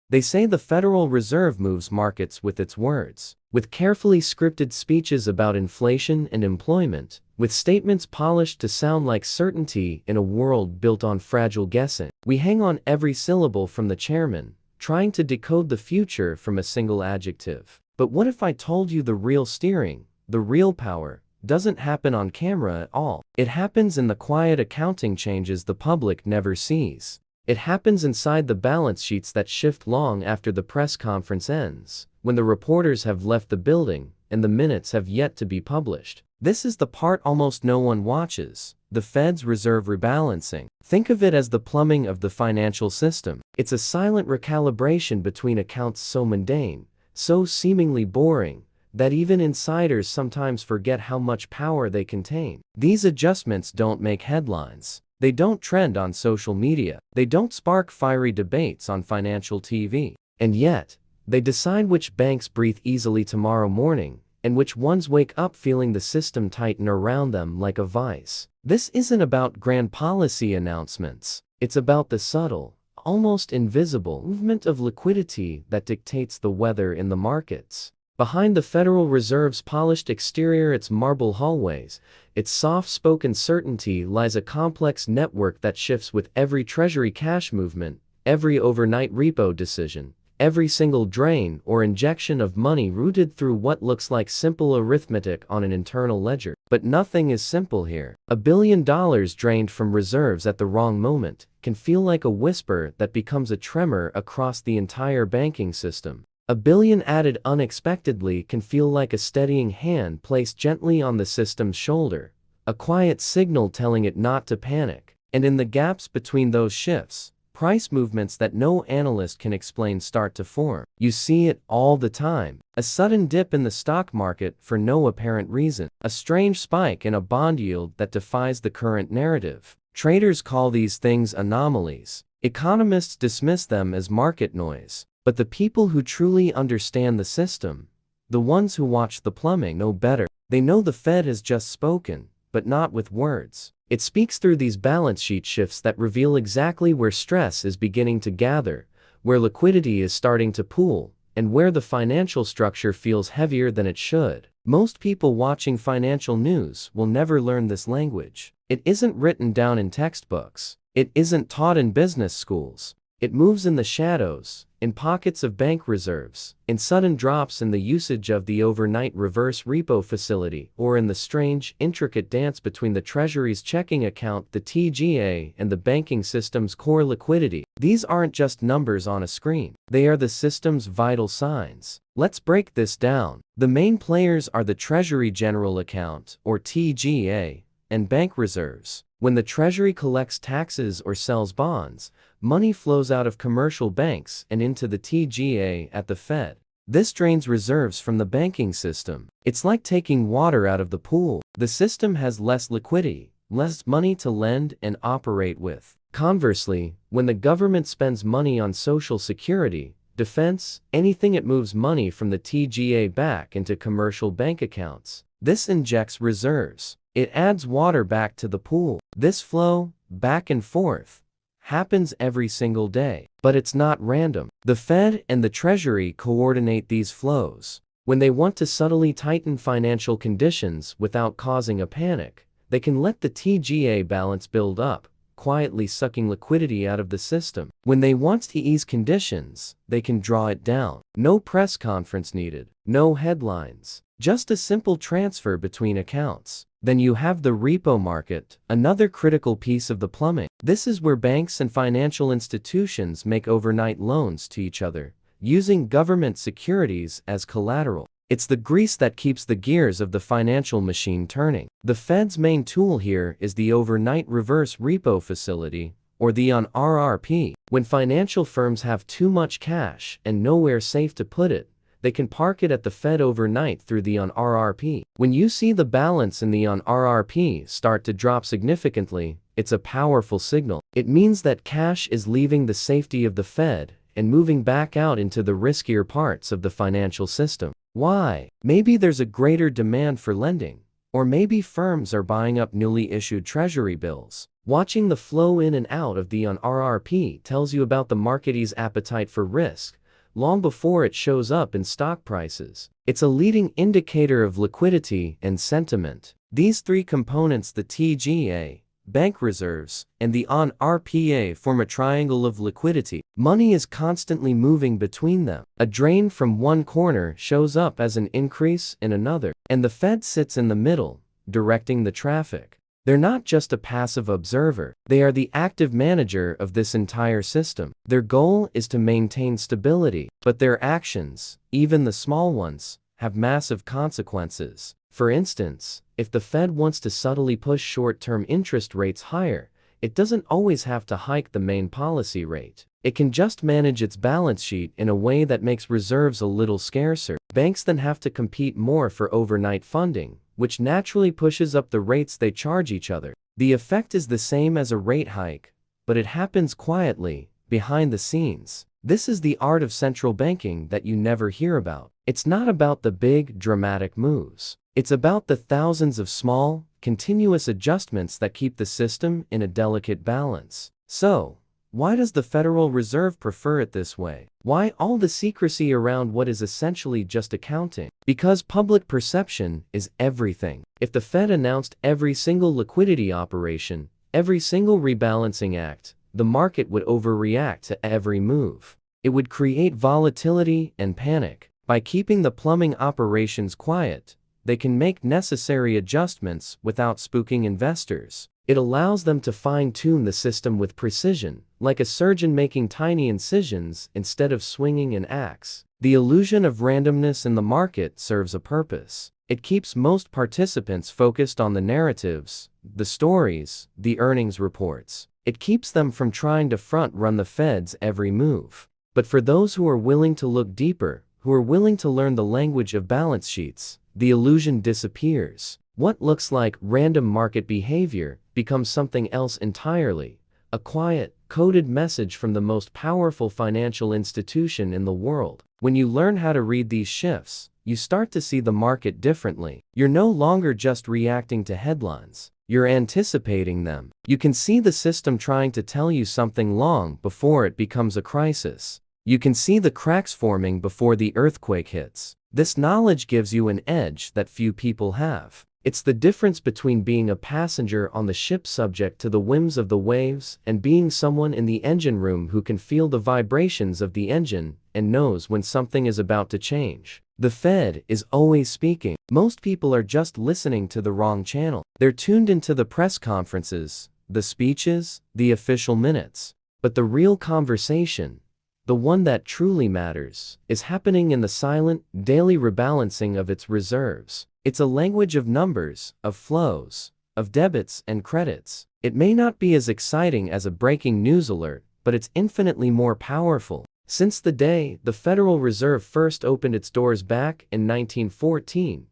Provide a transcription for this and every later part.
They say the Federal Reserve moves markets with its words, with carefully scripted speeches about inflation and employment, with statements polished to sound like certainty in a world built on fragile guessing. We hang on every syllable from the chairman, trying to decode the future from a single adjective. But what if I told you the real steering, the real power, doesn't happen on camera at all? It happens in the quiet accounting changes the public never sees. It happens inside the balance sheets that shift long after the press conference ends, when the reporters have left the building and the minutes have yet to be published. This is the part almost no one watches, the Fed's reserve rebalancing. Think of it as the plumbing of the financial system. It's a silent recalibration between accounts so mundane, so seemingly boring, that even insiders sometimes forget how much power they contain. These adjustments don't make headlines. They don't trend on social media. They don't spark fiery debates on financial TV. And yet, they decide which banks breathe easily tomorrow morning, and which ones wake up feeling the system tighten around them like a vice. This isn't about grand policy announcements. It's about the subtle, almost invisible movement of liquidity that dictates the weather in the markets. Behind the Federal Reserve's polished exterior, its marble hallways, its soft-spoken certainty lies a complex network that shifts with every Treasury cash movement, every overnight repo decision, every single drain or injection of money routed through what looks like simple arithmetic on an internal ledger. But nothing is simple here. $1 billion drained from reserves at the wrong moment can feel like a whisper that becomes a tremor across the entire banking system. $1 billion added unexpectedly can feel like a steadying hand placed gently on the system's shoulder, a quiet signal telling it not to panic. And in the gaps between those shifts, price movements that no analyst can explain start to form. You see it all the time. A sudden dip in the stock market for no apparent reason. A strange spike in a bond yield that defies the current narrative. Traders call these things anomalies. Economists dismiss them as market noise. But the people who truly understand the system, the ones who watch the plumbing, know better. They know the Fed has just spoken, but not with words. It speaks through these balance sheet shifts that reveal exactly where stress is beginning to gather, where liquidity is starting to pool, and where the financial structure feels heavier than it should. Most people watching financial news will never learn this language. It isn't written down in textbooks. It isn't taught in business schools. It moves in the shadows, in pockets of bank reserves, in sudden drops in the usage of the overnight reverse repo facility, or in the strange, intricate dance between the Treasury's checking account, the TGA, and the banking system's core liquidity. These aren't just numbers on a screen. They are the system's vital signs. Let's break this down. The main players are the Treasury General Account, or TGA, and bank reserves. When the Treasury collects taxes or sells bonds, money flows out of commercial banks and into the TGA at the Fed. This drains reserves from the banking system. It's like taking water out of the pool. The system has less liquidity, less money to lend and operate with. Conversely, when the government spends money on Social Security, defense, anything, it moves money from the TGA back into commercial bank accounts. This injects reserves. It adds water back to the pool. This flow, back and forth, happens every single day. But it's not random. The Fed and the Treasury coordinate these flows. When they want to subtly tighten financial conditions without causing a panic, they can let the TGA balance build up, quietly sucking liquidity out of the system. When they want to ease conditions, they can draw it down. No press conference needed, no headlines, just a simple transfer between accounts. Then you have the repo market, another critical piece of the plumbing. This is where banks and financial institutions make overnight loans to each other, using government securities as collateral. It's the grease that keeps the gears of the financial machine turning. The Fed's main tool here is the overnight reverse repo facility, or the ON RRP. When financial firms have too much cash and nowhere safe to put it, they can park it at the Fed overnight through the ON RRP. When you see the balance in the ON RRP start to drop significantly, it's a powerful signal. It means that cash is leaving the safety of the Fed and moving back out into the riskier parts of the financial system. Why? Maybe there's a greater demand for lending. Or maybe firms are buying up newly issued treasury bills. Watching the flow in and out of the ON RRP tells you about the market's appetite for risk, long before it shows up in stock prices. It's a leading indicator of liquidity and sentiment. These three components, the TGA, bank reserves, and the ON RRP, form a triangle of liquidity. Money is constantly moving between them. A drain from one corner shows up as an increase in another, and the Fed sits in the middle, directing the traffic. They're not just a passive observer, they are the active manager of this entire system. Their goal is to maintain stability, but their actions, even the small ones, have massive consequences. For instance, if the Fed wants to subtly push short-term interest rates higher, it doesn't always have to hike the main policy rate. It can just manage its balance sheet in a way that makes reserves a little scarcer. Banks then have to compete more for overnight funding, which naturally pushes up the rates they charge each other. The effect is the same as a rate hike, but it happens quietly, behind the scenes. This is the art of central banking that you never hear about. It's not about the big, dramatic moves. It's about the thousands of small, continuous adjustments that keep the system in a delicate balance. So, why does the Federal Reserve prefer it this way? Why all the secrecy around what is essentially just accounting? Because public perception is everything. If the Fed announced every single liquidity operation, every single rebalancing act, the market would overreact to every move. It would create volatility and panic. By keeping the plumbing operations quiet, they can make necessary adjustments without spooking investors. It allows them to fine-tune the system with precision, like a surgeon making tiny incisions instead of swinging an axe. The illusion of randomness in the market serves a purpose. It keeps most participants focused on the narratives, the stories, the earnings reports. It keeps them from trying to front-run the Fed's every move. But for those who are willing to look deeper, who are willing to learn the language of balance sheets, the illusion disappears. What looks like random market behavior becomes something else entirely, a quiet, coded message from the most powerful financial institution in the world. When you learn how to read these shifts, you start to see the market differently. You're no longer just reacting to headlines. You're anticipating them. You can see the system trying to tell you something long before it becomes a crisis. You can see the cracks forming before the earthquake hits. This knowledge gives you an edge that few people have. It's the difference between being a passenger on the ship subject to the whims of the waves and being someone in the engine room who can feel the vibrations of the engine and knows when something is about to change. The Fed is always speaking. Most people are just listening to the wrong channel. They're tuned into the press conferences, the speeches, the official minutes. But the real conversation, the one that truly matters, is happening in the silent, daily rebalancing of its reserves. It's a language of numbers, of flows, of debits and credits. It may not be as exciting as a breaking news alert, but it's infinitely more powerful. Since the day the Federal Reserve first opened its doors back in 1914,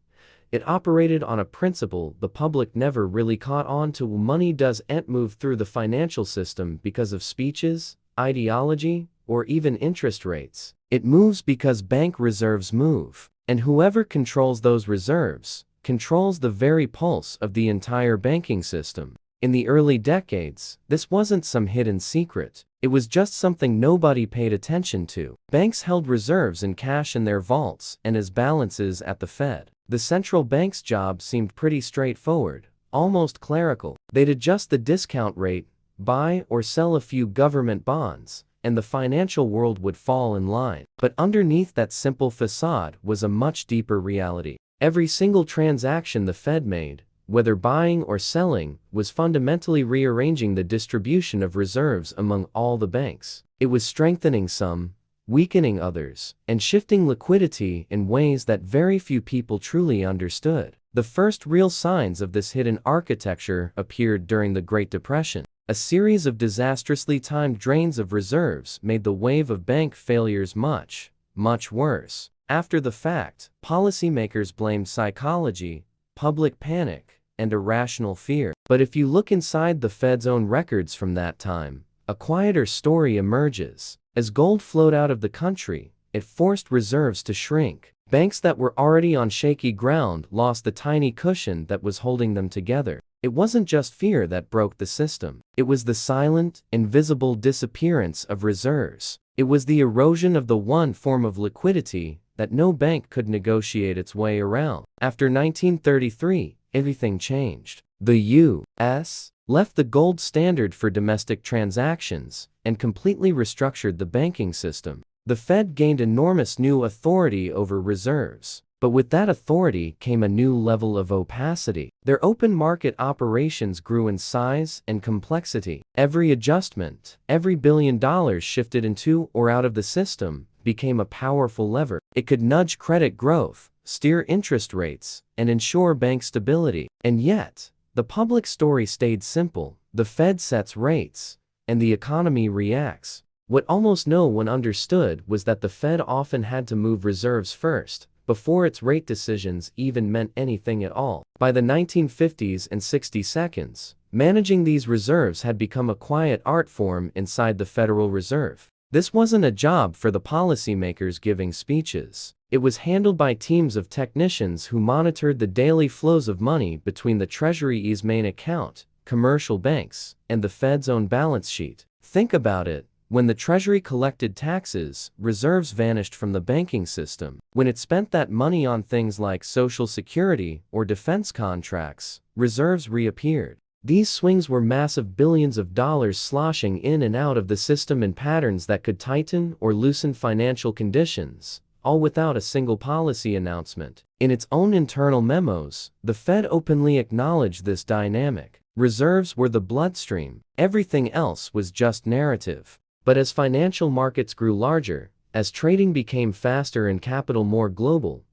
it operated on a principle the public never really caught on to. Money doesn't move through the financial system because of speeches, ideology, or even interest rates. It moves because bank reserves move, and whoever controls those reserves controls the very pulse of the entire banking system. In the early decades, this wasn't some hidden secret. It was just something nobody paid attention to. Banks held reserves in cash in their vaults and as balances at the Fed. The central bank's job seemed pretty straightforward, almost clerical. They'd adjust the discount rate, buy or sell a few government bonds, and the financial world would fall in line. But underneath that simple facade was a much deeper reality. Every single transaction the Fed made, whether buying or selling, was fundamentally rearranging the distribution of reserves among all the banks. It was strengthening some, weakening others, and shifting liquidity in ways that very few people truly understood. The first real signs of this hidden architecture appeared during the Great Depression. A series of disastrously timed drains of reserves made the wave of bank failures much, much worse. After the fact, policymakers blamed psychology, public panic, and irrational fear. But if you look inside the Fed's own records from that time, a quieter story emerges. As gold flowed out of the country, it forced reserves to shrink. Banks that were already on shaky ground lost the tiny cushion that was holding them together. It wasn't just fear that broke the system. It was the silent, invisible disappearance of reserves. It was the erosion of the one form of liquidity that no bank could negotiate its way around. After 1933, everything changed. The U.S. left the gold standard for domestic transactions and completely restructured the banking system. The Fed gained enormous new authority over reserves. But with that authority came a new level of opacity. Their open market operations grew in size and complexity. Every adjustment, every $1 billion shifted into or out of the system, became a powerful lever. It could nudge credit growth, steer interest rates, and ensure bank stability. And yet, the public story stayed simple. The Fed sets rates, and the economy reacts. What almost no one understood was that the Fed often had to move reserves first, before its rate decisions even meant anything at all. By the 1950s and 60s, managing these reserves had become a quiet art form inside the Federal Reserve. This wasn't a job for the policymakers giving speeches. It was handled by teams of technicians who monitored the daily flows of money between the Treasury's main account, commercial banks, and the Fed's own balance sheet. Think about it. When the Treasury collected taxes, reserves vanished from the banking system. When it spent that money on things like Social Security or defense contracts, reserves reappeared. These swings were massive billions of dollars sloshing in and out of the system in patterns that could tighten or loosen financial conditions, all without a single policy announcement. In its own internal memos, the Fed openly acknowledged this dynamic. Reserves were the bloodstream. Everything else was just narrative. But as financial markets grew larger, as trading became faster and capital more global,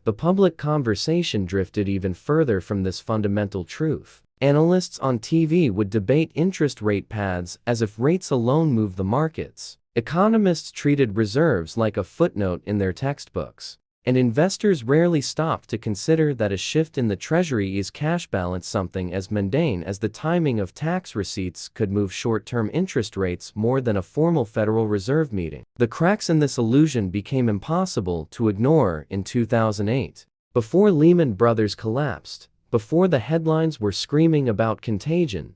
the public conversation drifted even further from this fundamental truth. Analysts on TV would debate interest rate paths as if rates alone moved the markets. Economists treated reserves like a footnote in their textbooks. And investors rarely stopped to consider that a shift in the Treasury's cash balance, something as mundane as the timing of tax receipts, could move short-term interest rates more than a formal Federal Reserve meeting. The cracks in this illusion became impossible to ignore in 2008. Before Lehman Brothers collapsed, before the headlines were screaming about contagion,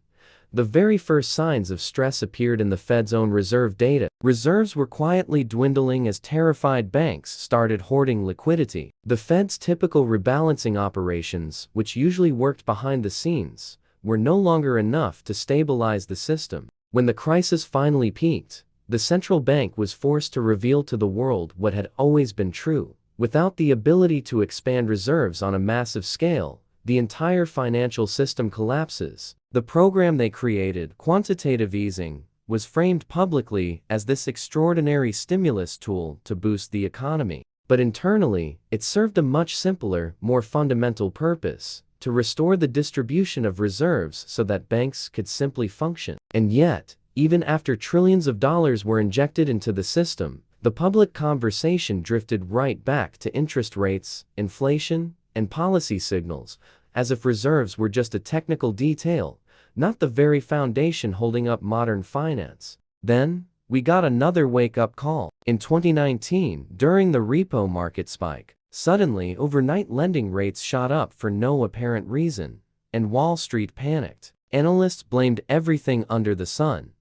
the very first signs of stress appeared in the Fed's own reserve data. Reserves were quietly dwindling as terrified banks started hoarding liquidity. The Fed's typical rebalancing operations, which usually worked behind the scenes, were no longer enough to stabilize the system. When the crisis finally peaked, the central bank was forced to reveal to the world what had always been true. Without the ability to expand reserves on a massive scale, the entire financial system collapses. The program they created, quantitative easing, was framed publicly as this extraordinary stimulus tool to boost the economy. But internally, it served a much simpler, more fundamental purpose: to restore the distribution of reserves so that banks could simply function. And yet, even after trillions of dollars were injected into the system, the public conversation drifted right back to interest rates, inflation, and policy signals, as if reserves were just a technical detail, not the very foundation holding up modern finance. Then, we got another wake-up call. In 2019, during the repo market spike, suddenly overnight lending rates shot up for no apparent reason, and Wall Street panicked. Analysts blamed everything under the sun: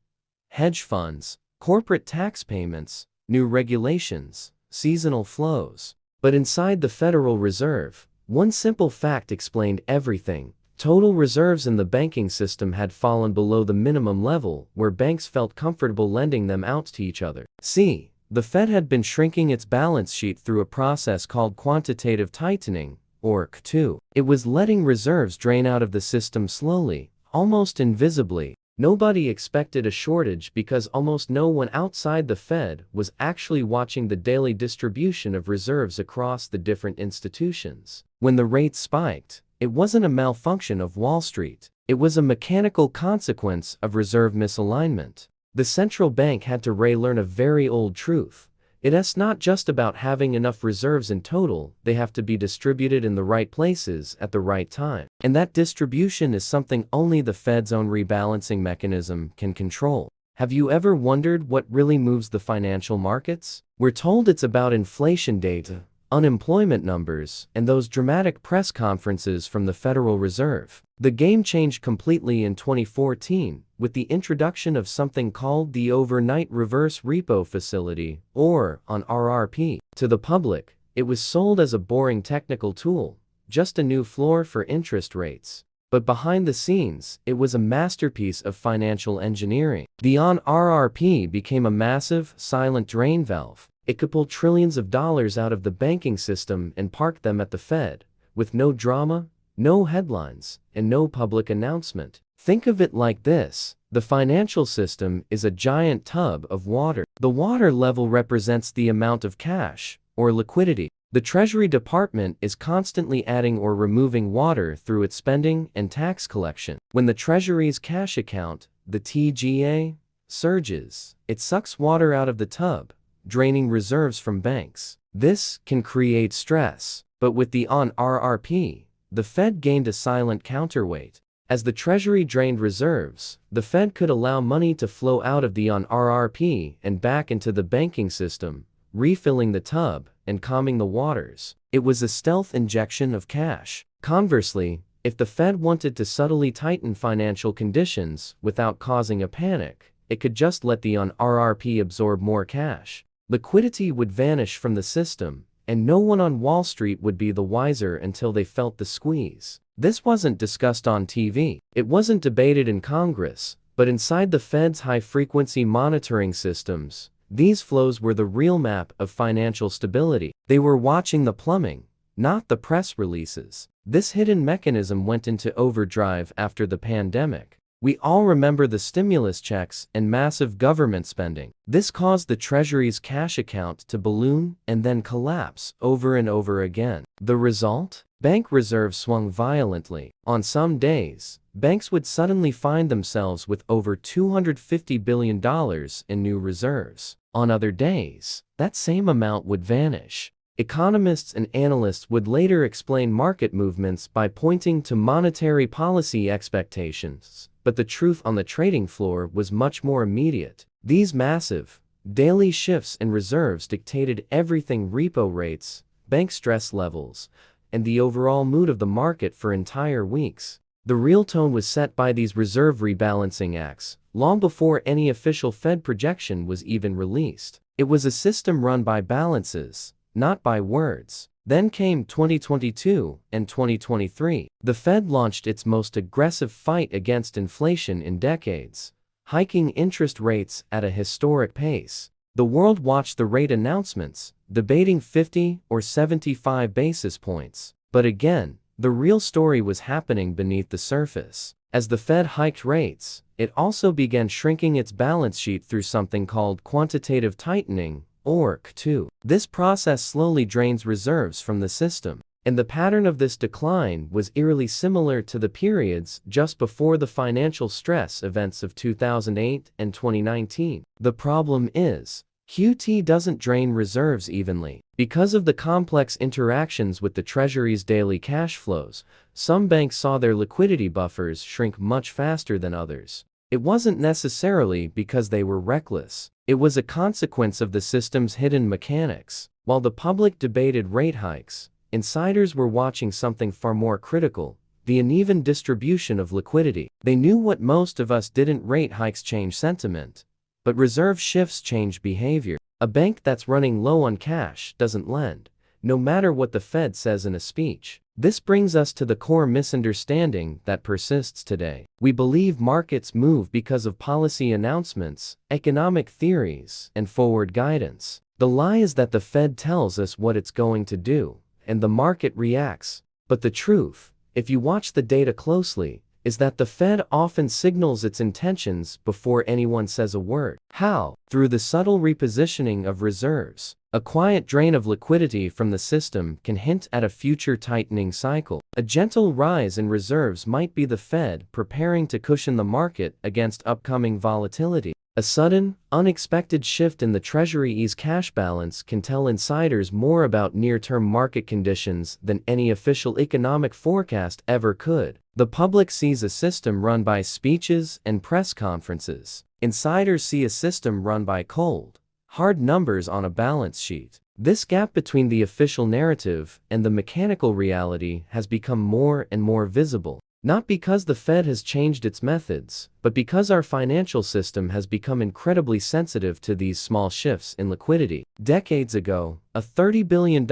hedge funds, corporate tax payments, new regulations, seasonal flows. But inside the Federal Reserve, one simple fact explained everything. Total reserves in the banking system had fallen below the minimum level where banks felt comfortable lending them out to each other. See, the Fed had been shrinking its balance sheet through a process called quantitative tightening, or QT. It was letting reserves drain out of the system slowly, almost invisibly. Nobody expected a shortage because almost no one outside the Fed was actually watching the daily distribution of reserves across the different institutions. When the rates spiked, it wasn't a malfunction of Wall Street. It was a mechanical consequence of reserve misalignment. The central bank had to relearn a very old truth. It's not just about having enough reserves in total, they have to be distributed in the right places at the right time. And that distribution is something only the Fed's own rebalancing mechanism can control. Have you ever wondered what really moves the financial markets? We're told it's about inflation data, unemployment numbers, and those dramatic press conferences from the Federal Reserve. The game changed completely in 2014 with the introduction of something called the Overnight Reverse Repo Facility, or ON RRP. To the public, it was sold as a boring technical tool, just a new floor for interest rates. But behind the scenes, it was a masterpiece of financial engineering. The ON RRP became a massive, silent drain valve. It could pull trillions of dollars out of the banking system and park them at the Fed, with no drama, no headlines, and no public announcement. Think of it like this: the financial system is a giant tub of water. The water level represents the amount of cash, or liquidity. The Treasury Department is constantly adding or removing water through its spending and tax collection. When the Treasury's cash account, the TGA, surges, it sucks water out of the tub, draining reserves from banks. This can create stress, but with the ON RRP, the Fed gained a silent counterweight. As the Treasury drained reserves, the Fed could allow money to flow out of the ON RRP and back into the banking system, refilling the tub and calming the waters. It was a stealth injection of cash. Conversely, if the Fed wanted to subtly tighten financial conditions without causing a panic, it could just let the ON RRP absorb more cash. Liquidity would vanish from the system, and no one on Wall Street would be the wiser until they felt the squeeze. This wasn't discussed on TV. It wasn't debated in Congress, but inside the Fed's high-frequency monitoring systems, these flows were the real map of financial stability. They were watching the plumbing, not the press releases. This hidden mechanism went into overdrive after the pandemic. We all remember the stimulus checks and massive government spending. This caused the Treasury's cash account to balloon and then collapse over and over again. The result? Bank reserves swung violently. On some days, banks would suddenly find themselves with over $250 billion in new reserves. On other days, that same amount would vanish. Economists and analysts would later explain market movements by pointing to monetary policy expectations, but the truth on the trading floor was much more immediate. These massive, daily shifts in reserves dictated everything: repo rates, bank stress levels, and the overall mood of the market for entire weeks. The real tone was set by these reserve rebalancing acts, long before any official Fed projection was even released. It was a system run by balances, not by words. Then came 2022 and 2023. The Fed launched its most aggressive fight against inflation in decades, hiking interest rates at a historic pace. The world watched the rate announcements, debating 50 or 75 basis points. But again, the real story was happening beneath the surface. As the Fed hiked rates, it also began shrinking its balance sheet through something called quantitative tightening, or QT. This process slowly drains reserves from the system, and the pattern of this decline was eerily similar to the periods just before the financial stress events of 2008 and 2019. The problem is, QT doesn't drain reserves evenly. Because of the complex interactions with the Treasury's daily cash flows, some banks saw their liquidity buffers shrink much faster than others. It wasn't necessarily because they were reckless. It was a consequence of the system's hidden mechanics. While the public debated rate hikes, insiders were watching something far more critical: the uneven distribution of liquidity. They knew what most of us didn't: rate hikes change sentiment, but reserve shifts change behavior. A bank that's running low on cash doesn't lend, no matter what the Fed says in a speech. This brings us to the core misunderstanding that persists today. We believe markets move because of policy announcements, economic theories, and forward guidance. The lie is that the Fed tells us what it's going to do, and the market reacts. But the truth, if you watch the data closely, is that the Fed often signals its intentions before anyone says a word. How? Through the subtle repositioning of reserves. A quiet drain of liquidity from the system can hint at a future tightening cycle. A gentle rise in reserves might be the Fed preparing to cushion the market against upcoming volatility. A sudden, unexpected shift in the Treasury's cash balance can tell insiders more about near-term market conditions than any official economic forecast ever could. The public sees a system run by speeches and press conferences. Insiders see a system run by cold, hard numbers on a balance sheet. This gap between the official narrative and the mechanical reality has become more and more visible. Not because the Fed has changed its methods, but because our financial system has become incredibly sensitive to these small shifts in liquidity. Decades ago, a $30 billion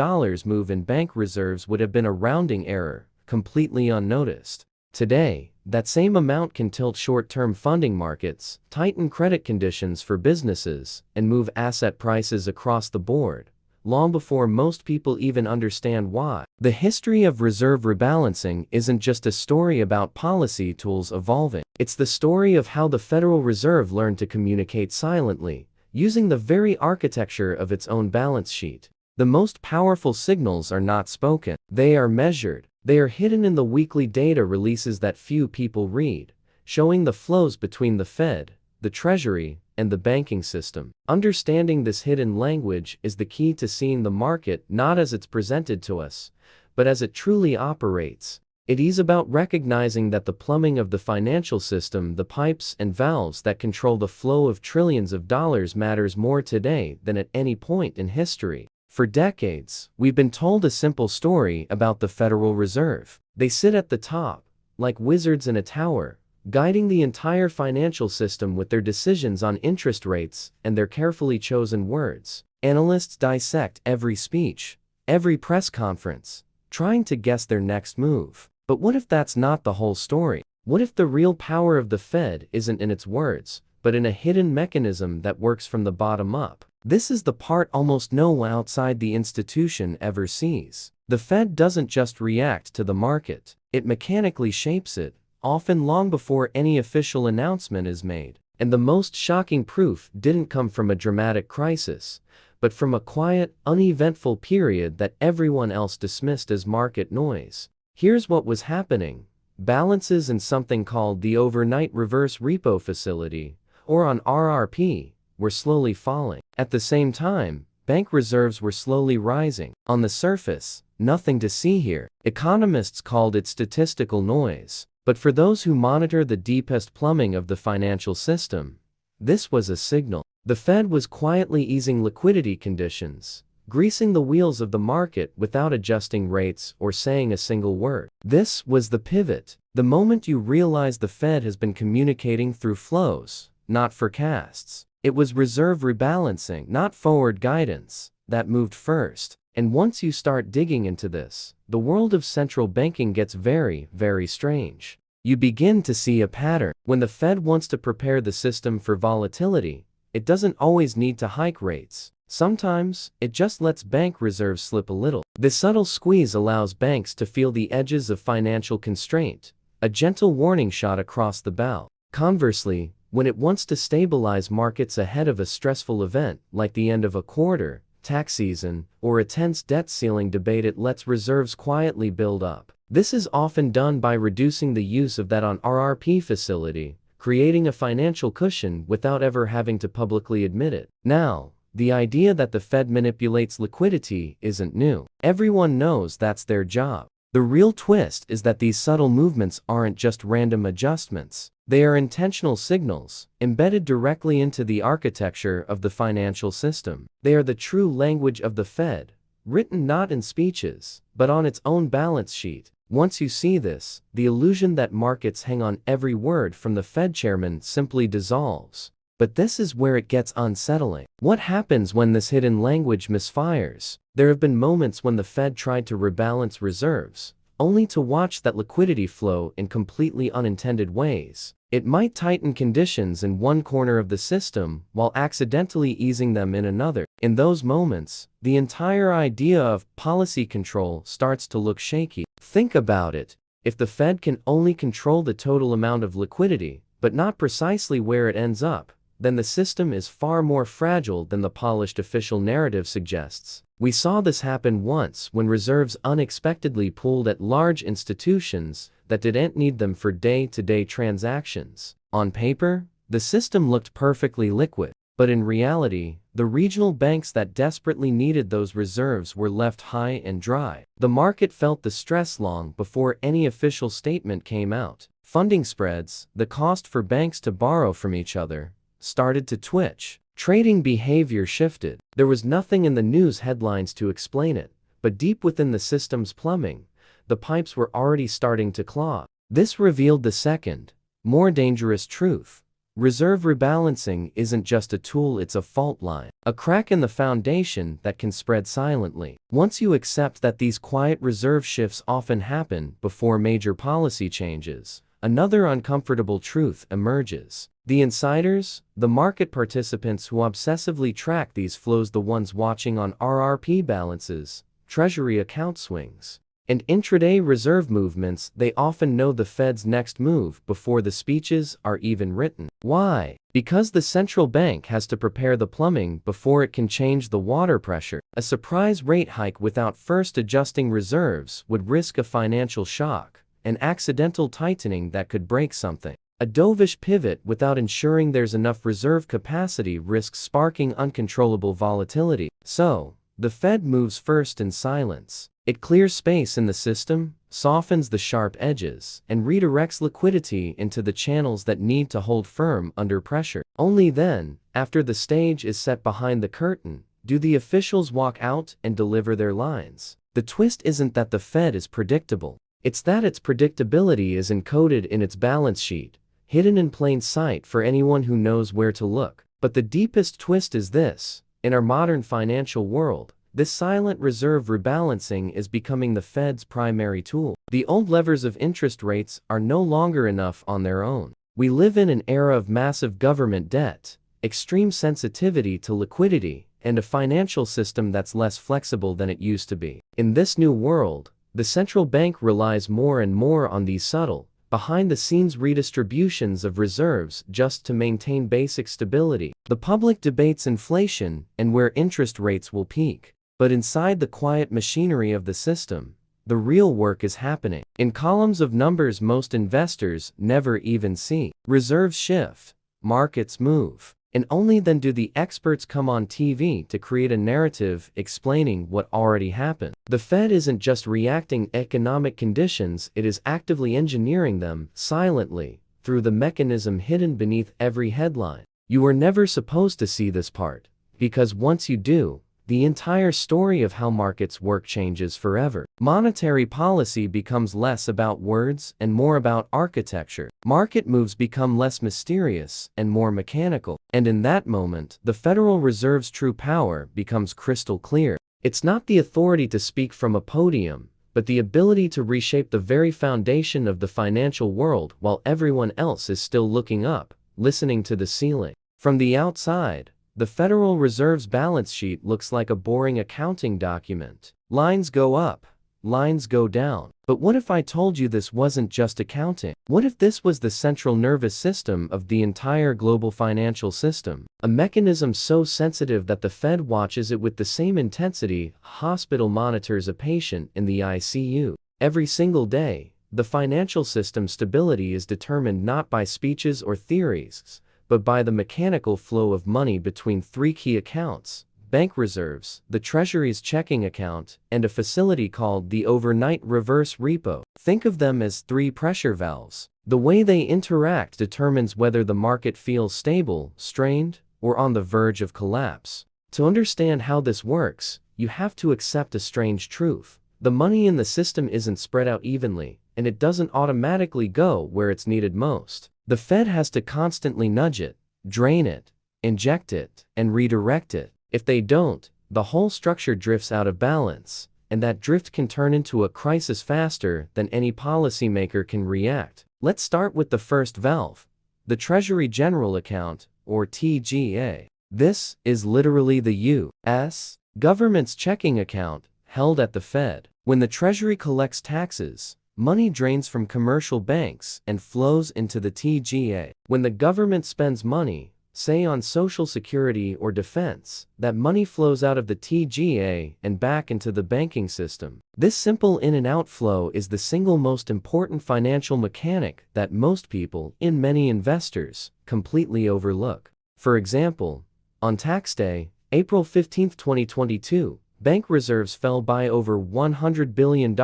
move in bank reserves would have been a rounding error, completely unnoticed. Today, that same amount can tilt short-term funding markets, tighten credit conditions for businesses, and move asset prices across the board, long before most people even understand why. The history of reserve rebalancing isn't just a story about policy tools evolving. It's the story of how the Federal Reserve learned to communicate silently, using the very architecture of its own balance sheet. The most powerful signals are not spoken. They are measured. They are hidden in the weekly data releases that few people read, showing the flows between the Fed, the Treasury, and the banking system. Understanding this hidden language is the key to seeing the market not as it's presented to us, but as it truly operates. It is about recognizing that the plumbing of the financial system, the pipes and valves that control the flow of trillions of dollars, matters more today than at any point in history. For decades, we've been told a simple story about the Federal Reserve. They sit at the top, like wizards in a tower, guiding the entire financial system with their decisions on interest rates and their carefully chosen words. Analysts dissect every speech, every press conference, trying to guess their next move. But what if that's not the whole story? What if the real power of the Fed isn't in its words, but in a hidden mechanism that works from the bottom up? This is the part almost no one outside the institution ever sees. The Fed doesn't just react to the market, it mechanically shapes it, often long before any official announcement is made. And the most shocking proof didn't come from a dramatic crisis, but from a quiet, uneventful period that everyone else dismissed as market noise. Here's what was happening. Balances in something called the overnight reverse repo facility, or ON RRP, were slowly falling. At the same time, bank reserves were slowly rising. On the surface, nothing to see here. Economists called it statistical noise. But for those who monitor the deepest plumbing of the financial system, this was a signal. The Fed was quietly easing liquidity conditions, greasing the wheels of the market without adjusting rates or saying a single word. This was the pivot. The moment you realize the Fed has been communicating through flows, not forecasts. It was reserve rebalancing, not forward guidance, that moved first. And once you start digging into this, the world of central banking gets very, very strange. You begin to see a pattern. When the Fed wants to prepare the system for volatility, it doesn't always need to hike rates. Sometimes, it just lets bank reserves slip a little. This subtle squeeze allows banks to feel the edges of financial constraint, a gentle warning shot across the bow. Conversely, when it wants to stabilize markets ahead of a stressful event like the end of a quarter, tax season, or a tense debt ceiling debate, it lets reserves quietly build up. This is often done by reducing the use of that ON RRP facility, creating a financial cushion without ever having to publicly admit it. Now, the idea that the Fed manipulates liquidity isn't new. Everyone knows that's their job. The real twist is that these subtle movements aren't just random adjustments. They are intentional signals, embedded directly into the architecture of the financial system. They are the true language of the Fed, written not in speeches, but on its own balance sheet. Once you see this, the illusion that markets hang on every word from the Fed chairman simply dissolves. But this is where it gets unsettling. What happens when this hidden language misfires? There have been moments when the Fed tried to rebalance reserves, only to watch that liquidity flow in completely unintended ways. It might tighten conditions in one corner of the system while accidentally easing them in another. In those moments, the entire idea of policy control starts to look shaky. Think about it. If the Fed can only control the total amount of liquidity, but not precisely where it ends up, then the system is far more fragile than the polished official narrative suggests. We saw this happen once when reserves unexpectedly pooled at large institutions that didn't need them for day-to-day transactions. On paper, the system looked perfectly liquid, but in reality, the regional banks that desperately needed those reserves were left high and dry. The market felt the stress long before any official statement came out. Funding spreads, the cost for banks to borrow from each other, started to twitch. Trading behavior shifted. There was nothing in the news headlines to explain it, but deep within the system's plumbing, the pipes were already starting to clog. This revealed the second, more dangerous truth. Reserve rebalancing isn't just a tool, it's a fault line, a crack in the foundation that can spread silently. Once you accept that these quiet reserve shifts often happen before major policy changes, another uncomfortable truth emerges. The insiders, the market participants who obsessively track these flows, the ones watching ON RRP balances, Treasury account swings, and intraday reserve movements, they often know the Fed's next move before the speeches are even written. Why? Because the central bank has to prepare the plumbing before it can change the water pressure. A surprise rate hike without first adjusting reserves would risk a financial shock, an accidental tightening that could break something. A dovish pivot without ensuring there's enough reserve capacity risks sparking uncontrollable volatility. So, the Fed moves first in silence. It clears space in the system, softens the sharp edges, and redirects liquidity into the channels that need to hold firm under pressure. Only then, after the stage is set behind the curtain, do the officials walk out and deliver their lines. The twist isn't that the Fed is predictable. It's that its predictability is encoded in its balance sheet, hidden in plain sight for anyone who knows where to look. But the deepest twist is this: in our modern financial world, this silent reserve rebalancing is becoming the Fed's primary tool. The old levers of interest rates are no longer enough on their own. We live in an era of massive government debt, extreme sensitivity to liquidity, and a financial system that's less flexible than it used to be. In this new world, the central bank relies more and more on these subtle, behind-the-scenes redistributions of reserves just to maintain basic stability. The public debates inflation and where interest rates will peak. But inside the quiet machinery of the system, the real work is happening. In columns of numbers most investors never even see. Reserves shift, markets move, and only then do the experts come on TV to create a narrative explaining what already happened. The Fed isn't just reacting to economic conditions, it is actively engineering them, silently, through the mechanism hidden beneath every headline. You were never supposed to see this part, because once you do, the entire story of how markets work changes forever. Monetary policy becomes less about words and more about architecture. Market moves become less mysterious and more mechanical. And in that moment, the Federal Reserve's true power becomes crystal clear. It's not the authority to speak from a podium, but the ability to reshape the very foundation of the financial world while everyone else is still looking up, listening to the ceiling. From the outside, the Federal Reserve's balance sheet looks like a boring accounting document. Lines go up, lines go down. But what if I told you this wasn't just accounting? What if this was the central nervous system of the entire global financial system? A mechanism so sensitive that the Fed watches it with the same intensity a hospital monitors a patient in the ICU. Every single day, the financial system's stability is determined not by speeches or theories, but by the mechanical flow of money between three key accounts: bank reserves, the Treasury's checking account, and a facility called the overnight reverse repo. Think of them as three pressure valves. The way they interact determines whether the market feels stable, strained, or on the verge of collapse. To understand how this works, you have to accept a strange truth. The money in the system isn't spread out evenly, and it doesn't automatically go where it's needed most. The Fed has to constantly nudge it, drain it, inject it, and redirect it. If they don't, the whole structure drifts out of balance, and that drift can turn into a crisis faster than any policymaker can react. Let's start with the first valve, the Treasury General Account, or TGA. This is literally the U.S. government's checking account, held at the Fed. When the Treasury collects taxes, money drains from commercial banks and flows into the TGA. When the government spends money, say on Social Security or defense, that money flows out of the TGA and back into the banking system. This simple in and out flow is the single most important financial mechanic that most people, and many investors, completely overlook. For example, on tax day, April 15, 2022, bank reserves fell by over $100 billion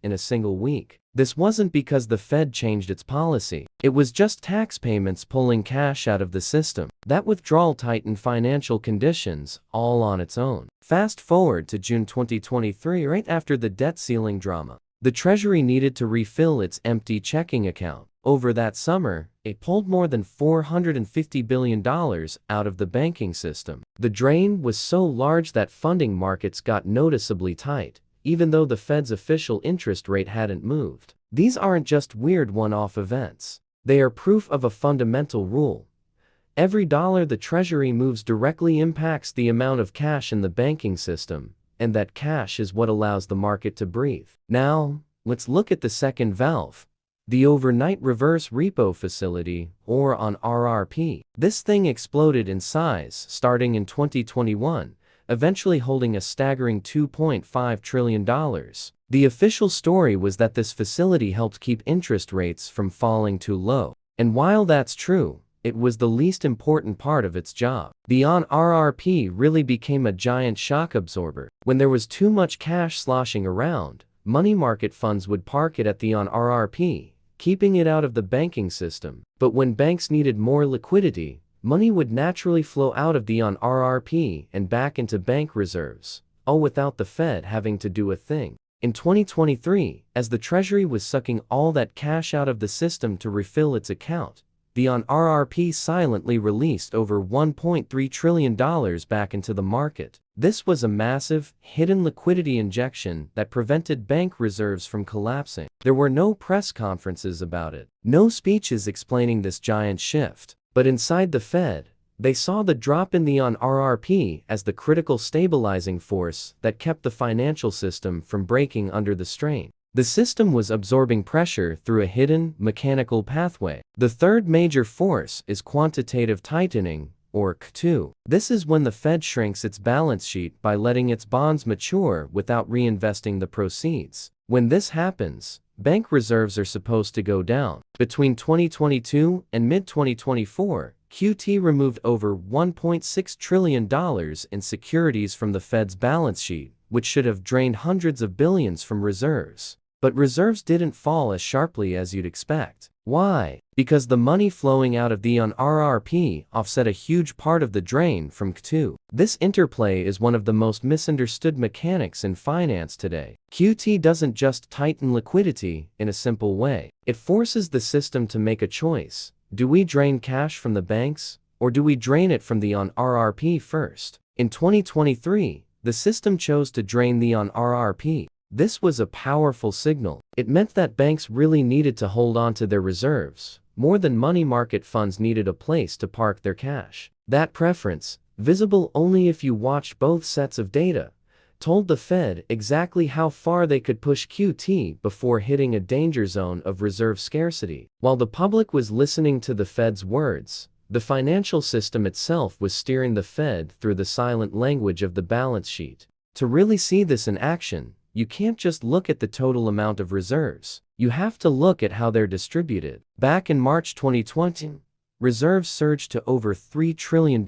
in a single week. This wasn't because the Fed changed its policy. It was just tax payments pulling cash out of the system. That withdrawal tightened financial conditions all on its own. Fast forward to June 2023, right after the debt ceiling drama. The Treasury needed to refill its empty checking account. Over that summer, it pulled more than $450 billion out of the banking system. The drain was so large that funding markets got noticeably tight, even though the Fed's official interest rate hadn't moved. These aren't just weird one-off events. They are proof of a fundamental rule. Every dollar the Treasury moves directly impacts the amount of cash in the banking system, and that cash is what allows the market to breathe. Now, let's look at the second valve. The overnight reverse repo facility, or ON RRP. This thing exploded in size starting in 2021, eventually holding a staggering $2.5 trillion. The official story was that this facility helped keep interest rates from falling too low. And while that's true, it was the least important part of its job. The ON RRP really became a giant shock absorber. When there was too much cash sloshing around, money market funds would park it at the ON RRP, keeping it out of the banking system. But when banks needed more liquidity, money would naturally flow out of the ON RRP and back into bank reserves, all without the Fed having to do a thing. In 2023, as the Treasury was sucking all that cash out of the system to refill its account, the ON RRP silently released over $1.3 trillion back into the market. This was a massive, hidden liquidity injection that prevented bank reserves from collapsing. There were no press conferences about it, no speeches explaining this giant shift. But inside the Fed, they saw the drop in the ON RRP as the critical stabilizing force that kept the financial system from breaking under the strain. The system was absorbing pressure through a hidden, mechanical pathway. The third major force is quantitative tightening, or QT. This is when the Fed shrinks its balance sheet by letting its bonds mature without reinvesting the proceeds. When this happens, bank reserves are supposed to go down. Between 2022 and mid-2024, QT removed over $1.6 trillion in securities from the Fed's balance sheet, which should have drained hundreds of billions from reserves. But reserves didn't fall as sharply as you'd expect. Why? Because the money flowing out of the ON RRP offset a huge part of the drain from QT. This interplay is one of the most misunderstood mechanics in finance today. QT doesn't just tighten liquidity in a simple way. It forces the system to make a choice. Do we drain cash from the banks, or do we drain it from the ON RRP first? In 2023, the system chose to drain the ON RRP. This was a powerful signal. It meant that banks really needed to hold on to their reserves, more than money market funds needed a place to park their cash. That preference, visible only if you watched both sets of data, told the Fed exactly how far they could push QT before hitting a danger zone of reserve scarcity. While the public was listening to the Fed's words, the financial system itself was steering the Fed through the silent language of the balance sheet. To really see this in action, you can't just look at the total amount of reserves. You have to look at how they're distributed. Back in March 2020, reserves surged to over $3 trillion,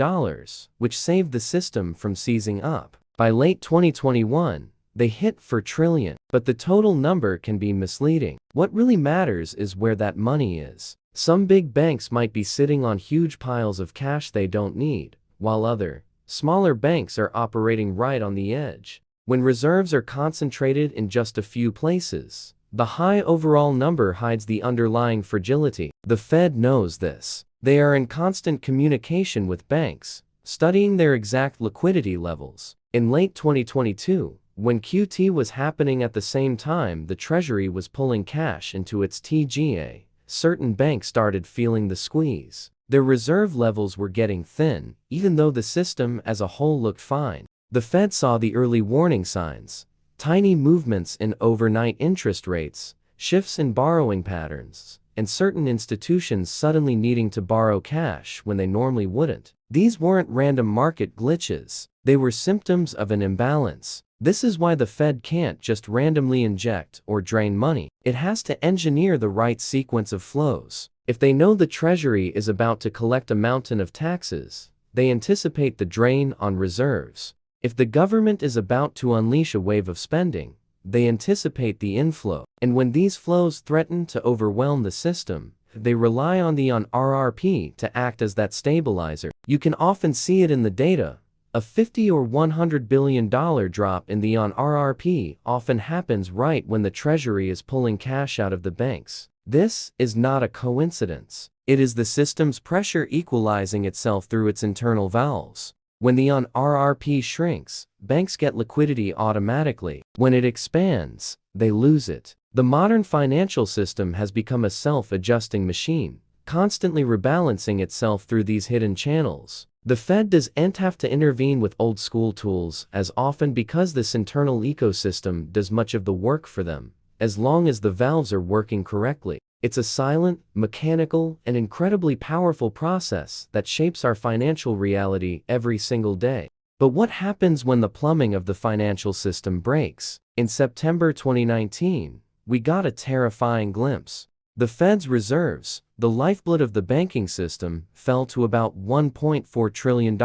which saved the system from seizing up. By late 2021, they hit $4 trillion. But the total number can be misleading. What really matters is where that money is. Some big banks might be sitting on huge piles of cash they don't need, while other, smaller banks are operating right on the edge. When reserves are concentrated in just a few places, the high overall number hides the underlying fragility. The Fed knows this. They are in constant communication with banks, studying their exact liquidity levels. In late 2022, when QT was happening at the same time the Treasury was pulling cash into its TGA, certain banks started feeling the squeeze. Their reserve levels were getting thin, even though the system as a whole looked fine. The Fed saw the early warning signs: tiny movements in overnight interest rates, shifts in borrowing patterns, and certain institutions suddenly needing to borrow cash when they normally wouldn't. These weren't random market glitches. They were symptoms of an imbalance. This is why the Fed can't just randomly inject or drain money. It has to engineer the right sequence of flows. If they know the Treasury is about to collect a mountain of taxes, they anticipate the drain on reserves. If the government is about to unleash a wave of spending, they anticipate the inflow. And when these flows threaten to overwhelm the system, they rely on the ON RRP to act as that stabilizer. You can often see it in the data. A $50 or $100 billion drop in the ON RRP often happens right when the Treasury is pulling cash out of the banks. This is not a coincidence. It is the system's pressure equalizing itself through its internal valves. When the ON RRP shrinks, banks get liquidity automatically. When it expands, they lose it. The modern financial system has become a self-adjusting machine, constantly rebalancing itself through these hidden channels. The Fed doesn't have to intervene with old-school tools as often because this internal ecosystem does much of the work for them, as long as the valves are working correctly. It's a silent, mechanical, and incredibly powerful process that shapes our financial reality every single day. But what happens when the plumbing of the financial system breaks? In September 2019, we got a terrifying glimpse. The Fed's reserves, the lifeblood of the banking system, fell to about $1.4 trillion.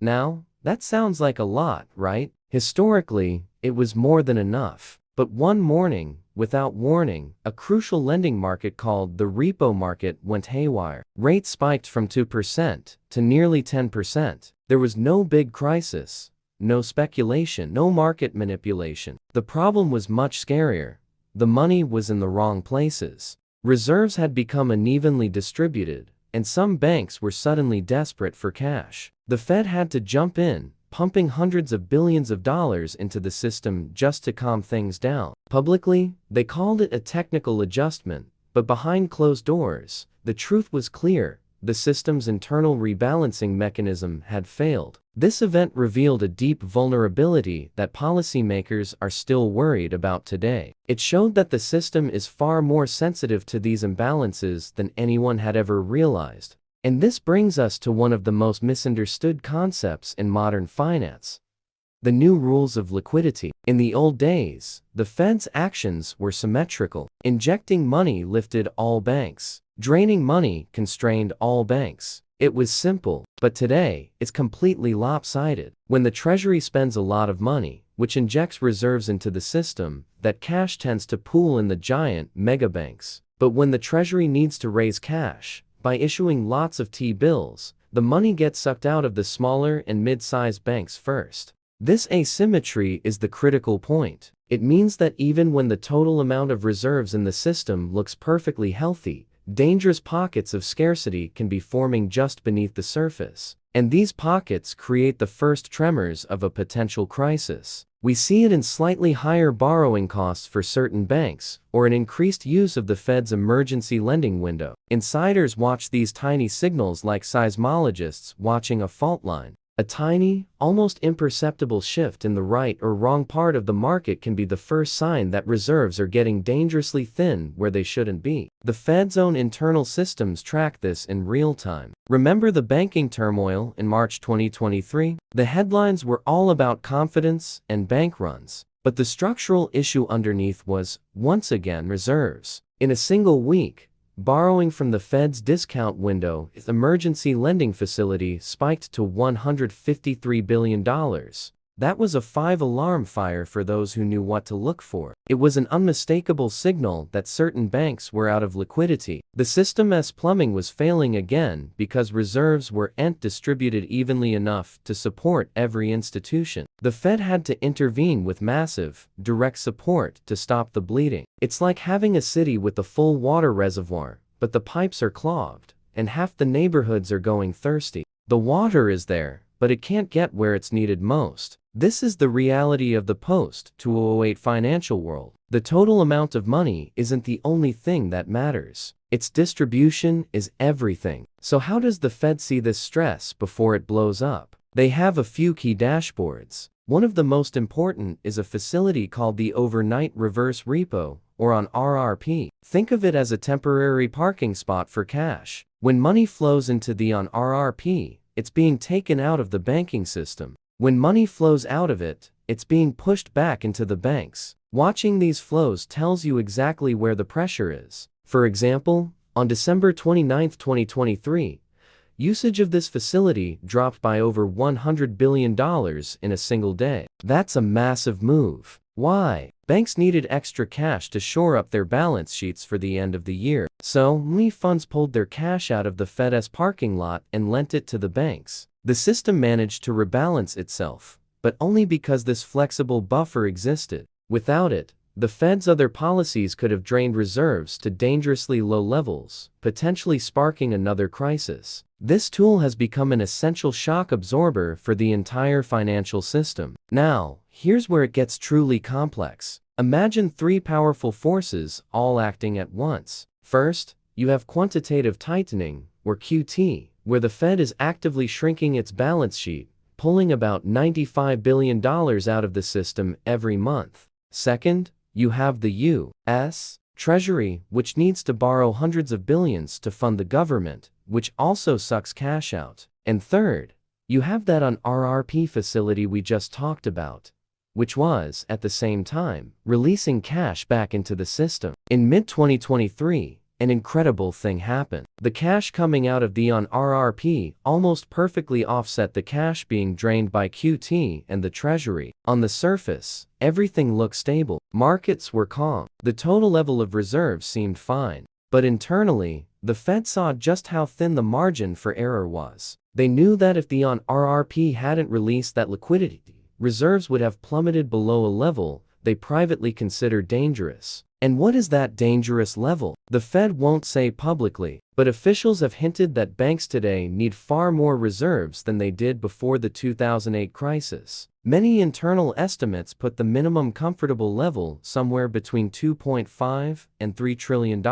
Now, that sounds like a lot, right? Historically, it was more than enough. But one morning, without warning, a crucial lending market called the repo market went haywire. Rates spiked from 2% to nearly 10%. There was no big crisis, no speculation, no market manipulation. The problem was much scarier. The money was in the wrong places. Reserves had become unevenly distributed, and some banks were suddenly desperate for cash. The Fed had to jump in, pumping hundreds of billions of dollars into the system just to calm things down. Publicly, they called it a technical adjustment, but behind closed doors, the truth was clear. The system's internal rebalancing mechanism had failed. This event revealed a deep vulnerability that policymakers are still worried about today. It showed that the system is far more sensitive to these imbalances than anyone had ever realized. And this brings us to one of the most misunderstood concepts in modern finance: the new rules of liquidity. In the old days, the Fed's actions were symmetrical. Injecting money lifted all banks. Draining money constrained all banks. It was simple, but today, it's completely lopsided. When the Treasury spends a lot of money, which injects reserves into the system, that cash tends to pool in the giant megabanks. But when the Treasury needs to raise cash, by issuing lots of T-bills, the money gets sucked out of the smaller and mid-sized banks first. This asymmetry is the critical point. It means that even when the total amount of reserves in the system looks perfectly healthy, dangerous pockets of scarcity can be forming just beneath the surface. And these pockets create the first tremors of a potential crisis. We see it in slightly higher borrowing costs for certain banks, or an increased use of the Fed's emergency lending window. Insiders watch these tiny signals like seismologists watching a fault line. A tiny, almost imperceptible shift in the right or wrong part of the market can be the first sign that reserves are getting dangerously thin where they shouldn't be. The Fed's own internal systems track this in real time. Remember the banking turmoil in March 2023? The headlines were all about confidence and bank runs, but the structural issue underneath was, once again, reserves. In a single week, borrowing from the Fed's discount window, its emergency lending facility spiked to $153 billion. That was a 5-alarm fire for those who knew what to look for. It was an unmistakable signal that certain banks were out of liquidity. The system's plumbing was failing again because reserves weren't distributed evenly enough to support every institution. The Fed had to intervene with massive, direct support to stop the bleeding. It's like having a city with a full water reservoir, but the pipes are clogged, and half the neighborhoods are going thirsty. The water is there, but it can't get where it's needed most. This is the reality of the post-2008 financial world. The total amount of money isn't the only thing that matters. Its distribution is everything. So how does the Fed see this stress before it blows up? They have a few key dashboards. One of the most important is a facility called the Overnight Reverse Repo, or ON RRP. Think of it as a temporary parking spot for cash. When money flows into the ON RRP, it's being taken out of the banking system. When money flows out of it, it's being pushed back into the banks. Watching these flows tells you exactly where the pressure is. For example, on December 29, 2023, usage of this facility dropped by over $100 billion in a single day. That's a massive move. Why? Banks needed extra cash to shore up their balance sheets for the end of the year. So, funds pulled their cash out of the Fed's parking lot and lent it to the banks. The system managed to rebalance itself, but only because this flexible buffer existed. Without it, the Fed's other policies could have drained reserves to dangerously low levels, potentially sparking another crisis. This tool has become an essential shock absorber for the entire financial system. Now, here's where it gets truly complex. Imagine three powerful forces all acting at once. First, you have quantitative tightening, or QT, where the Fed is actively shrinking its balance sheet, pulling about $95 billion out of the system every month. Second, you have the U.S. Treasury, which needs to borrow hundreds of billions to fund the government, which also sucks cash out. And third, you have that ON RRP facility we just talked about, which was, at the same time, releasing cash back into the system. In mid-2023, an incredible thing happened. The cash coming out of the ON RRP almost perfectly offset the cash being drained by QT and the Treasury. On the surface, everything looked stable. Markets were calm. The total level of reserves seemed fine. But internally, the Fed saw just how thin the margin for error was. They knew that if the ON RRP hadn't released that liquidity, reserves would have plummeted below a level they privately considered dangerous. And what is that dangerous level? The Fed won't say publicly, but officials have hinted that banks today need far more reserves than they did before the 2008 crisis. Many internal estimates put the minimum comfortable level somewhere between $2.5 and $3 trillion.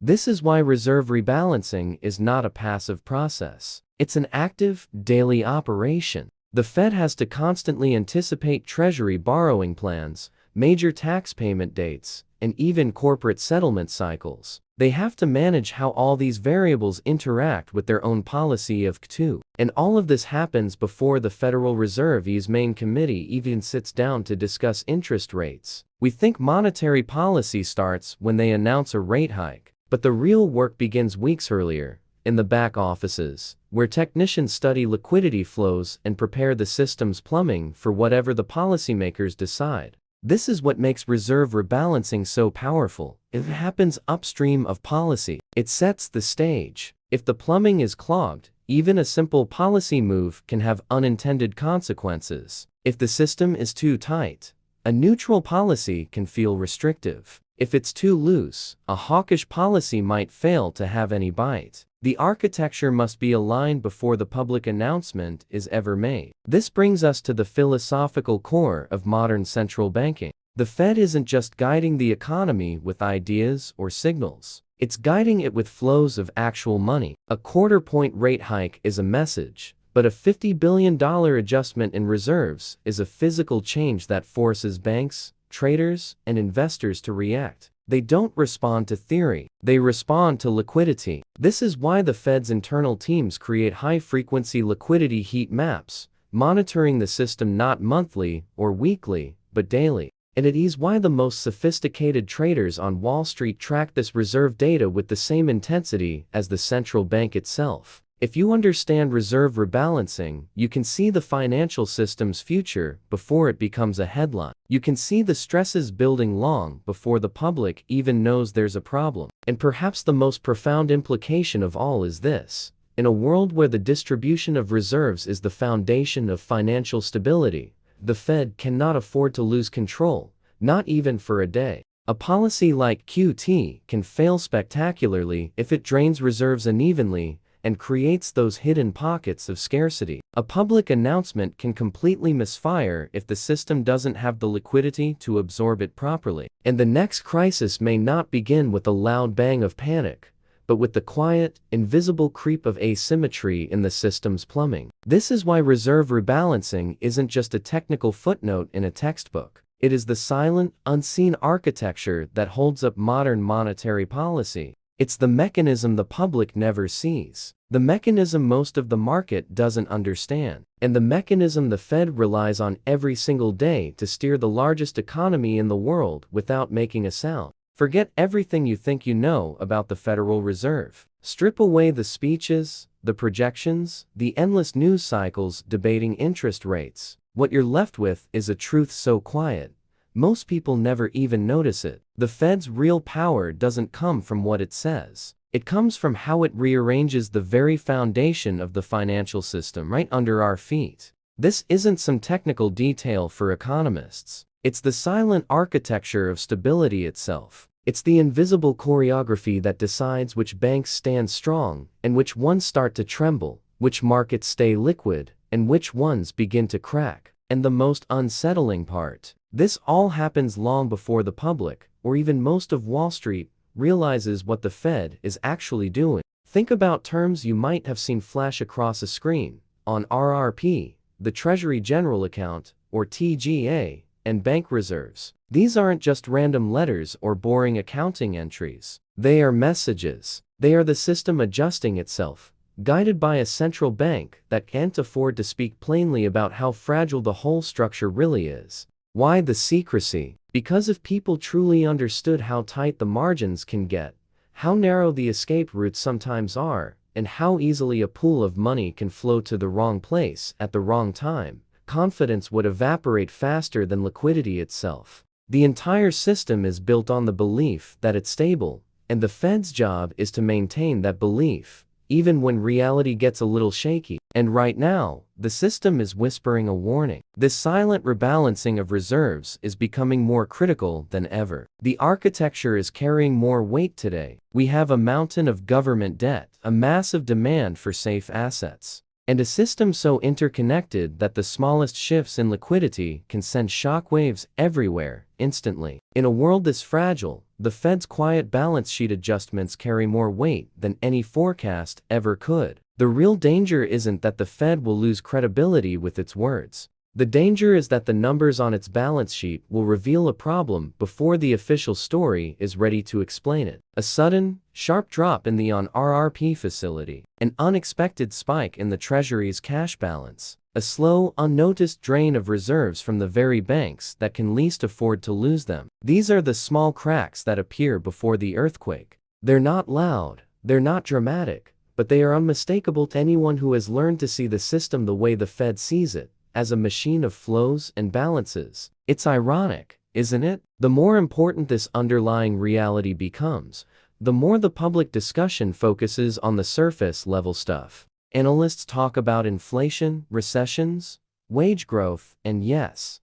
This is why reserve rebalancing is not a passive process. It's an active, daily operation. The Fed has to constantly anticipate Treasury borrowing plans, major tax payment dates, and even corporate settlement cycles. They have to manage how all these variables interact with their own policy of QT. And all of this happens before the Federal Reserve's main committee even sits down to discuss interest rates. We think monetary policy starts when they announce a rate hike, but the real work begins weeks earlier, in the back offices, where technicians study liquidity flows and prepare the system's plumbing for whatever the policymakers decide. This is what makes reserve rebalancing so powerful. It happens upstream of policy. It sets the stage. If the plumbing is clogged, even a simple policy move can have unintended consequences. If the system is too tight, a neutral policy can feel restrictive. If it's too loose, a hawkish policy might fail to have any bite. The architecture must be aligned before the public announcement is ever made. This brings us to the philosophical core of modern central banking. The Fed isn't just guiding the economy with ideas or signals. It's guiding it with flows of actual money. A quarter-point rate hike is a message, but a $50 billion adjustment in reserves is a physical change that forces banks, traders, and investors to react. They don't respond to theory. They respond to liquidity. This is why the Fed's internal teams create high-frequency liquidity heat maps, monitoring the system not monthly or weekly, but daily. And it is why the most sophisticated traders on Wall Street track this reserve data with the same intensity as the central bank itself. If you understand reserve rebalancing, you can see the financial system's future before it becomes a headline. You can see the stresses building long before the public even knows there's a problem. And perhaps the most profound implication of all is this: in a world where the distribution of reserves is the foundation of financial stability, the Fed cannot afford to lose control, not even for a day. A policy like QT can fail spectacularly if it drains reserves unevenly and creates those hidden pockets of scarcity. A public announcement can completely misfire if the system doesn't have the liquidity to absorb it properly. And the next crisis may not begin with a loud bang of panic, but with the quiet, invisible creep of asymmetry in the system's plumbing. This is why reserve rebalancing isn't just a technical footnote in a textbook. It is the silent, unseen architecture that holds up modern monetary policy. It's the mechanism the public never sees, the mechanism most of the market doesn't understand, and the mechanism the Fed relies on every single day to steer the largest economy in the world without making a sound. Forget everything you think you know about the Federal Reserve. Strip away the speeches, the projections, the endless news cycles debating interest rates. What you're left with is a truth so quiet, Most people never even notice it. The Fed's real power doesn't come from what it says. It comes from how it rearranges the very foundation of the financial system right under our feet. This isn't some technical detail for economists. It's the silent architecture of stability itself. It's the invisible choreography that decides which banks stand strong and which ones start to tremble, which markets stay liquid, and which ones begin to crack. And the most unsettling part, this all happens long before the public, or even most of Wall Street, realizes what the Fed is actually doing. Think about terms you might have seen flash across a screen: ON RRP, the Treasury General Account, or TGA, and bank reserves. These aren't just random letters or boring accounting entries. They are messages. They are the system adjusting itself, guided by a central bank that can't afford to speak plainly about how fragile the whole structure really is. Why the secrecy? Because if people truly understood how tight the margins can get, how narrow the escape routes sometimes are, and how easily a pool of money can flow to the wrong place at the wrong time, confidence would evaporate faster than liquidity itself. The entire system is built on the belief that it's stable, and the Fed's job is to maintain that belief, even when reality gets a little shaky. And right now, the system is whispering a warning. This silent rebalancing of reserves is becoming more critical than ever. The architecture is carrying more weight today. We have a mountain of government debt, a massive demand for safe assets, and a system so interconnected that the smallest shifts in liquidity can send shockwaves everywhere, instantly. In a world this fragile, the Fed's quiet balance sheet adjustments carry more weight than any forecast ever could. The real danger isn't that the Fed will lose credibility with its words. The danger is that the numbers on its balance sheet will reveal a problem before the official story is ready to explain it. A sudden, sharp drop in the ON RRP facility, an unexpected spike in the Treasury's cash balance, a slow, unnoticed drain of reserves from the very banks that can least afford to lose them. These are the small cracks that appear before the earthquake. They're not loud, they're not dramatic, but they are unmistakable to anyone who has learned to see the system the way the Fed sees it, as a machine of flows and balances. It's ironic, isn't it? The more important this underlying reality becomes, the more the public discussion focuses on the surface level stuff. Analysts talk about inflation, recessions, wage growth, and yes,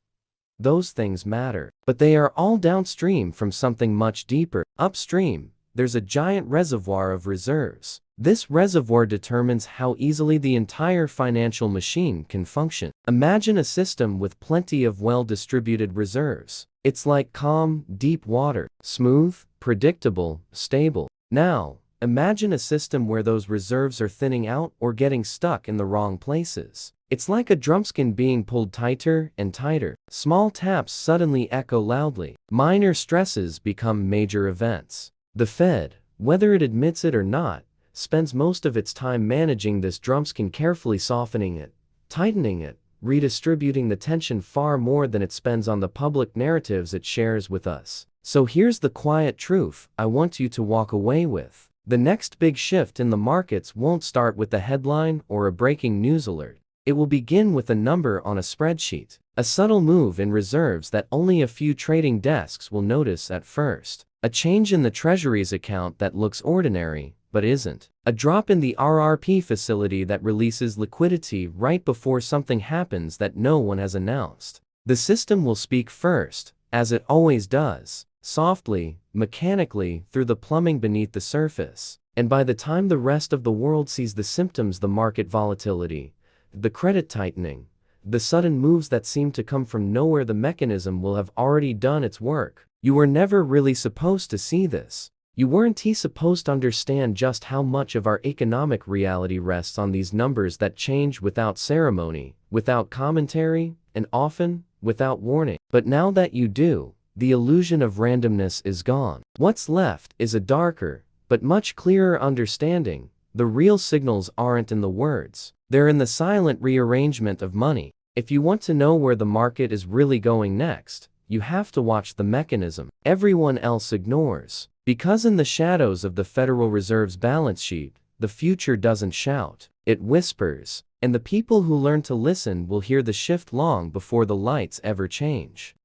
those things matter. But they are all downstream from something much deeper. Upstream, there's a giant reservoir of reserves. This reservoir determines how easily the entire financial machine can function. Imagine a system with plenty of well-distributed reserves. It's like calm, deep water, smooth, predictable, stable. Now, imagine a system where those reserves are thinning out or getting stuck in the wrong places. It's like a drumskin being pulled tighter and tighter. Small taps suddenly echo loudly. Minor stresses become major events. The Fed, whether it admits it or not, spends most of its time managing this drumskin, carefully softening it, tightening it, redistributing the tension far more than it spends on the public narratives it shares with us. So here's the quiet truth I want you to walk away with. The next big shift in the markets won't start with a headline or a breaking news alert. It will begin with a number on a spreadsheet, a subtle move in reserves that only a few trading desks will notice at first, a change in the Treasury's account that looks ordinary, but isn't. A drop in the RRP facility that releases liquidity right before something happens that no one has announced. The system will speak first, as it always does, softly, mechanically, through the plumbing beneath the surface. And by the time the rest of the world sees the symptoms, the market volatility, the credit tightening, the sudden moves that seem to come from nowhere, the mechanism will have already done its work. You were never really supposed to see this. You weren't supposed to understand just how much of our economic reality rests on these numbers that change without ceremony, without commentary, and often, without warning. But now that you do, the illusion of randomness is gone. What's left is a darker, but much clearer understanding. The real signals aren't in the words. They're in the silent rearrangement of money. If you want to know where the market is really going next, you have to watch the mechanism everyone else ignores. Because in the shadows of the Federal Reserve's balance sheet, the future doesn't shout, it whispers, and the people who learn to listen will hear the shift long before the lights ever change.